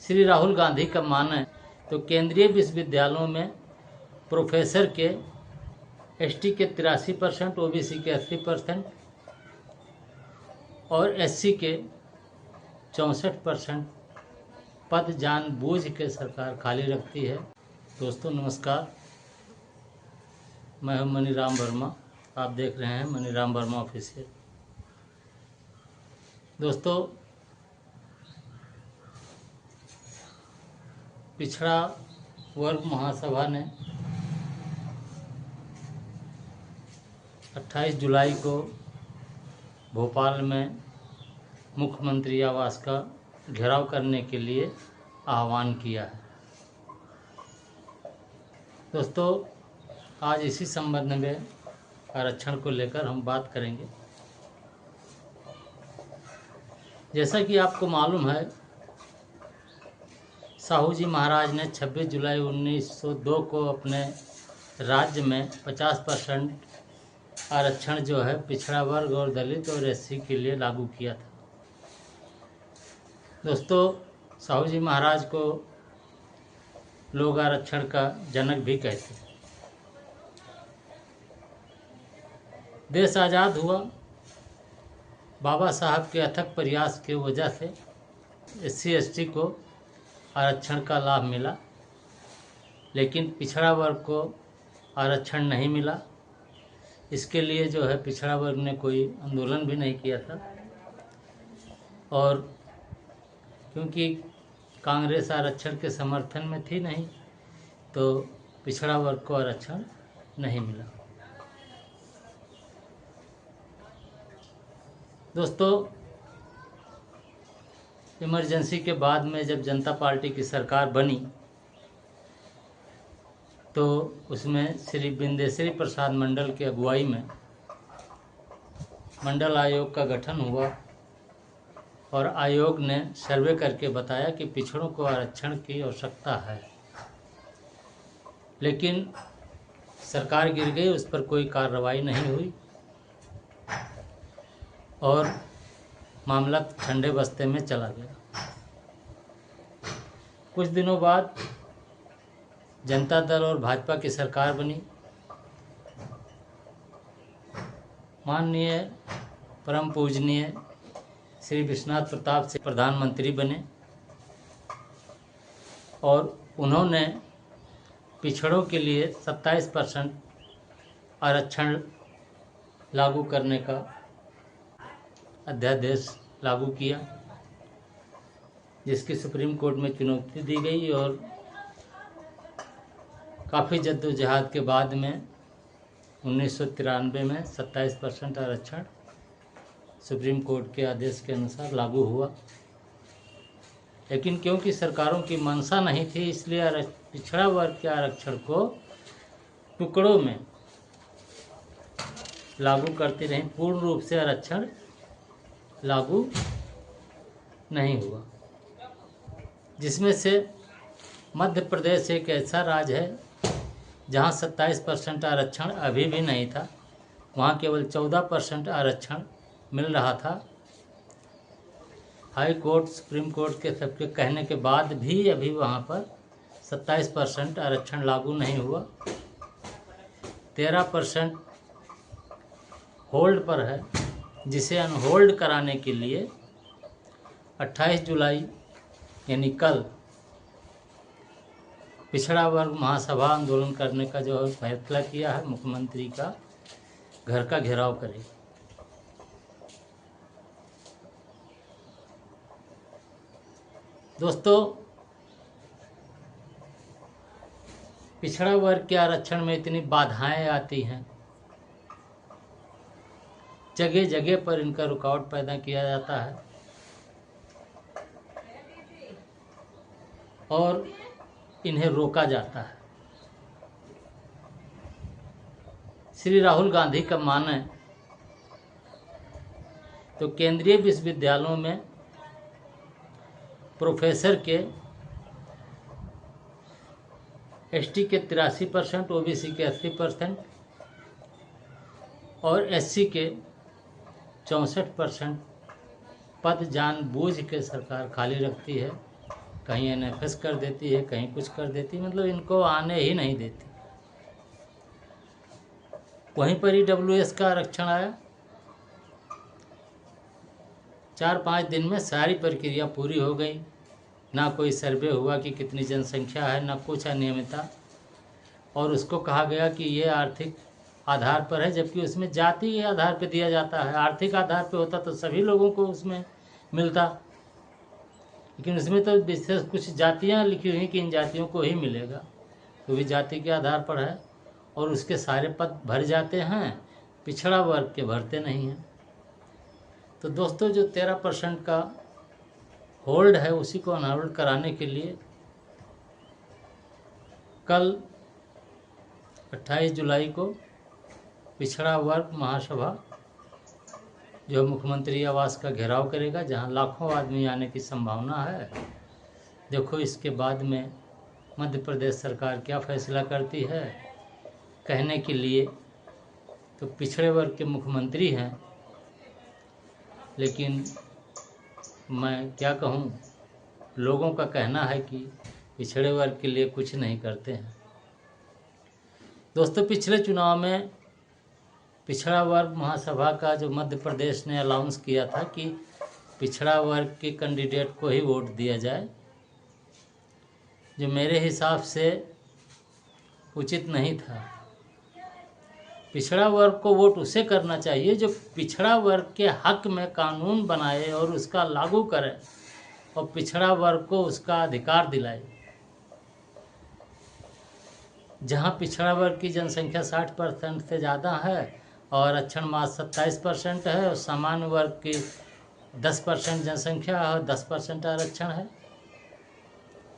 श्री राहुल गांधी का माने तो केंद्रीय विश्वविद्यालयों में प्रोफेसर के एसटी के 83%, ओबीसी के 80% और एससी के 64% पद जानबूझ के सरकार खाली रखती है। दोस्तों नमस्कार, मैं हूं मनीराम वर्मा। आप देख रहे हैं मनीराम वर्मा ऑफिशियल। दोस्तों, पिछड़ा वर्ग महासभा ने 28 जुलाई को भोपाल में मुख्यमंत्री आवास का घेराव करने के लिए आह्वान किया है। दोस्तों, आज इसी संबंध में आरक्षण को लेकर हम बात करेंगे। जैसा कि आपको मालूम है, साहू जी महाराज ने 26 जुलाई 1902 को अपने राज्य में 50% आरक्षण जो है पिछड़ा वर्ग और दलित और एससी के लिए लागू किया था। दोस्तों, साहू जी महाराज को लोग आरक्षण का जनक भी कहते हैं। देश आज़ाद हुआ, बाबा साहब के अथक प्रयास की वजह से एससी एसटी को आरक्षण का लाभ मिला, लेकिन पिछड़ा वर्ग को आरक्षण नहीं मिला। इसके लिए जो है पिछड़ा वर्ग ने कोई आंदोलन भी नहीं किया था, और क्योंकि कांग्रेस आरक्षण के समर्थन में थी नहीं, तो पिछड़ा वर्ग को आरक्षण नहीं मिला। दोस्तों, इमरजेंसी के बाद में जब जनता पार्टी की सरकार बनी तो उसमें श्री बिंदेश्वरी प्रसाद मंडल की अगुवाई में मंडल आयोग का गठन हुआ, और आयोग ने सर्वे करके बताया कि पिछड़ों को आरक्षण की आवश्यकता है। लेकिन सरकार गिर गई, उस पर कोई कार्रवाई नहीं हुई और मामला ठंडे बस्ते में चला गया। कुछ दिनों बाद जनता दल और भाजपा की सरकार बनी। माननीय परम पूजनीय श्री विश्वनाथ प्रताप सिंह प्रधानमंत्री बने, और उन्होंने पिछड़ों के लिए 27% आरक्षण लागू करने का अध्यादेश लागू किया, जिसकी सुप्रीम कोर्ट में चुनौती दी गई, और काफ़ी जद्दोजहद के बाद में 1993 में 27% आरक्षण सुप्रीम कोर्ट के आदेश के अनुसार लागू हुआ। लेकिन क्योंकि सरकारों की मंशा नहीं थी, इसलिए पिछड़ा वर्ग के आरक्षण को टुकड़ों में लागू करती रही, पूर्ण रूप से आरक्षण लागू नहीं हुआ। जिसमें से मध्य प्रदेश एक ऐसा राज्य है जहां 27% आरक्षण अभी भी नहीं था। वहां केवल 14% आरक्षण मिल रहा था। हाई कोर्ट, सुप्रीम कोर्ट के सबके कहने के बाद भी अभी वहां पर 27% आरक्षण लागू नहीं हुआ। 13% होल्ड पर है, जिसे अनहोल्ड कराने के लिए 28 जुलाई यानी कल पिछड़ा वर्ग महासभा आंदोलन करने का जो फैसला किया है, मुख्यमंत्री का घर का घेराव करेगी। दोस्तों, पिछड़ा वर्ग के आरक्षण में इतनी बाधाएं आती हैं, जगह जगह पर इनका रुकावट पैदा किया जाता है, और इन्हें रोका जाता है। श्री राहुल गांधी का माने तो केंद्रीय विश्वविद्यालयों में प्रोफेसर के एसटी के 83%, ओबीसी के 80% और एससी के 64% पद जानबूझ के सरकार खाली रखती है। कहीं एनएफएस कर देती है, कहीं कुछ कर देती है, मतलब इनको आने ही नहीं देती। वहीं पर ही डब्ल्यूएस का आरक्षण आया। 4-5 दिन में सारी प्रक्रिया पूरी हो गई। ना कोई सर्वे हुआ कि कितनी जनसंख्या है, ना कुछ अनियमितता, और उसको कहा गया कि ये आर्थिक आधार पर है, जबकि उसमें जाति के आधार पर दिया जाता है। आर्थिक आधार पर होता तो सभी लोगों को उसमें मिलता, लेकिन उसमें तो विशेष कुछ जातियां लिखी हुई कि इन जातियों को ही मिलेगा, तो भी जाति के आधार पर है। और उसके सारे पद भर जाते हैं, पिछड़ा वर्ग के भरते नहीं हैं। तो दोस्तों, जो 13% का होल्ड है उसी को अनहोल्ड कराने के लिए कल 28 जुलाई को पिछड़ा वर्ग महासभा जो मुख्यमंत्री आवास का घेराव करेगा, जहां लाखों आदमी आने की संभावना है। देखो इसके बाद में मध्य प्रदेश सरकार क्या फैसला करती है। कहने के लिए तो पिछड़े वर्ग के मुख्यमंत्री हैं, लेकिन मैं क्या कहूँ, लोगों का कहना है कि पिछड़े वर्ग के लिए कुछ नहीं करते हैं। दोस्तों, पिछले चुनाव में पिछड़ा वर्ग महासभा का जो मध्य प्रदेश ने अनाउंस किया था कि पिछड़ा वर्ग के कैंडिडेट को ही वोट दिया जाए, जो मेरे हिसाब से उचित नहीं था। पिछड़ा वर्ग को वोट उसे करना चाहिए जो पिछड़ा वर्ग के हक में कानून बनाए और उसका लागू करे और पिछड़ा वर्ग को उसका अधिकार दिलाए। जहां पिछड़ा वर्ग की जनसंख्या 60% से ज़्यादा है और आरक्षण मात्र 27% है, और सामान्य वर्ग की 10% जनसंख्या है और 10% आरक्षण है,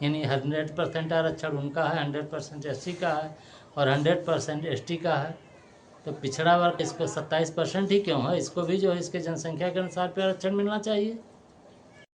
यानी 100% आरक्षण उनका है, 100% एससी का है और 100% एसटी का है। तो पिछड़ा वर्ग इसको 27% ही क्यों है, इसको भी जो है इसके जनसंख्या के अनुसार पे आरक्षण मिलना चाहिए।